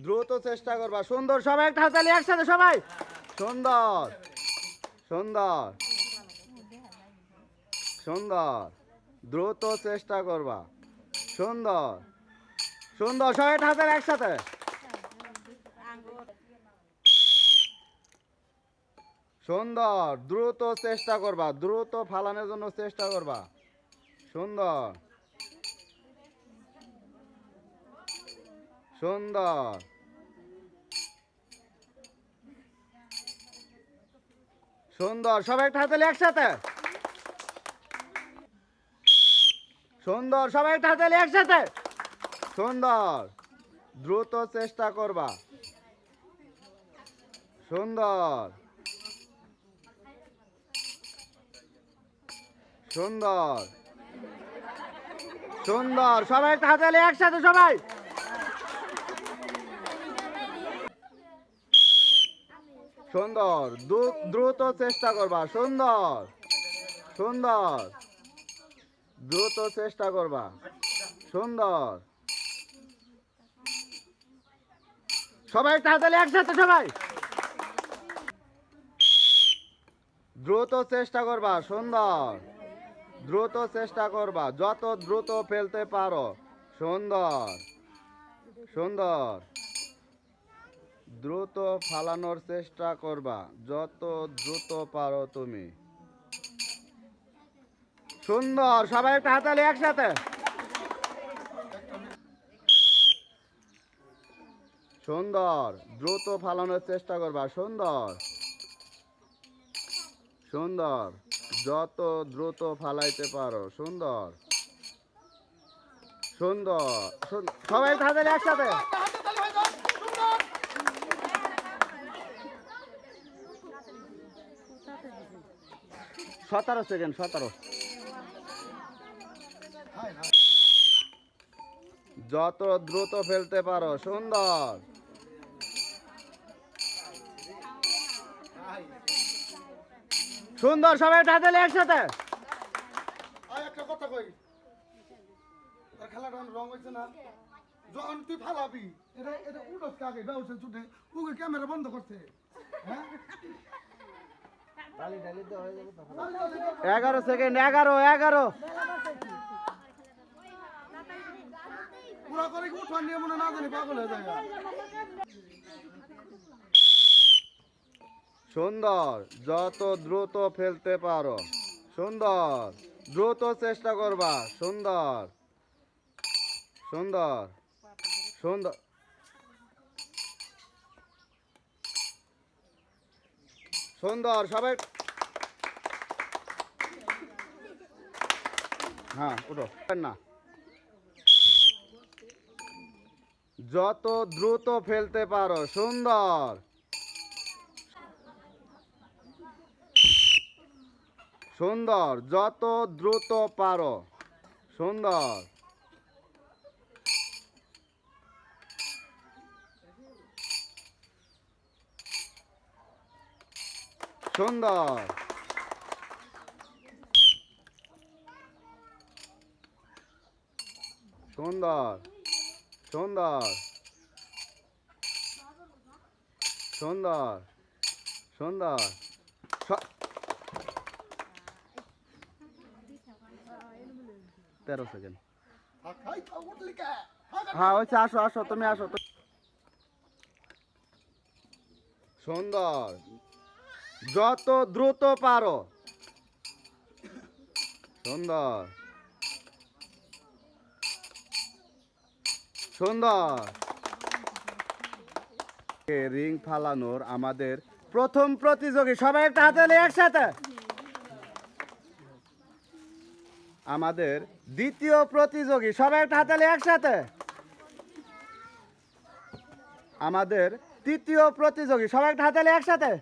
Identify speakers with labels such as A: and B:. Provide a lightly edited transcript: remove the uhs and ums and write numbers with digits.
A: দ্রুত চেষ্টা করবা। সুন্দর, সবাই একটা হাততালি একসাথে সবাই। সুন্দর সুন্দর সুন্দর, দ্রুত চেষ্টা করবা। সুন্দর সুন্দর, সবাই একটা হাততালি একসাথে। সুন্দর, দ্রুত চেষ্টা করবা, দ্রুত ফালানোর জন্য চেষ্টা করবা। সুন্দর সুন্দর সুন্দর, সবাই একটা হাততালি একসাথে। সুন্দর, সবাই একটা হাততালি একসাথে। সুন্দর, দ্রুত চেষ্টা করবা। সুন্দর সুন্দর সুন্দর, সবাই একটা হাততালি একসাথে সবাই। সুন্দর, দ্রুত চেষ্টা করবা। সুন্দর সুন্দর, দ্রুত চেষ্টা করবা। সুন্দর, সবাই একটা হাততালি একসাথে সবাই। দ্রুত চেষ্টা করবা। সুন্দর, দ্রুত চেষ্টা করবা, যত দ্রুত ফেলতে পারো। সুন্দর সুন্দর, দ্রুত ফালানোর চেষ্টা করবা, যত দ্রুত পারো তুমি। সুন্দর, সবাই একটা হাততালি একসাথে। সুন্দর, দ্রুত ফালানোর চেষ্টা করবা। সুন্দর সুন্দর, যত দ্রুত ফালাইতে পারো। সুন্দর সুন্দর, সবাই একটা হাততালি একসাথে। 17 সেকেন্ড, 17। যত দ্রুত ফেলতে পারো। সুন্দর সুন্দর, সবাই একটা হাততালি একসাথে।
B: একটা কথা কই, খেলাটা রং হয়েছে না, যখন তুই ফালাবি এটা এটা উঠোস কাকে ব্যবসা ছুটে ওকে ক্যামেরা বন্ধ করছে।
A: 11 সেকেন্ড, 11 11।
B: পুরা করে উঠান নিয়ে মনে না জানি পাগল হয়ে যায়।
A: সুন্দর, যত দ্রুত ফেলতে পারো। সুন্দর, দ্রুত চেষ্টা করবা। সুন্দর সুন্দর সুন্দর সুন্দর, সবাই। হ্যাঁ, উঠো না। যত দ্রুত ফেলতে পারো। সুন্দর সুন্দর, যত দ্রুত পারো। সুন্দর সুন্দর সুন্দর সুন্দর সুন্দর সুন্দর, 13 সেকেন্ড। হ্যাঁ, হচ্ছে, আসো আসো, তুমি আসো। সুন্দর, যত দ্রুত পারো। সুন্দর সুন্দর, রিং ফালানোর আমাদের প্রথম প্রতিযোগী, সবাই একটা হাততালি একসাথে। আমাদের দ্বিতীয় প্রতিযোগী, সবাই একটা হাততালি একসাথে। আমাদের তৃতীয় প্রতিযোগী, সবাই একটা হাততালি একসাথে।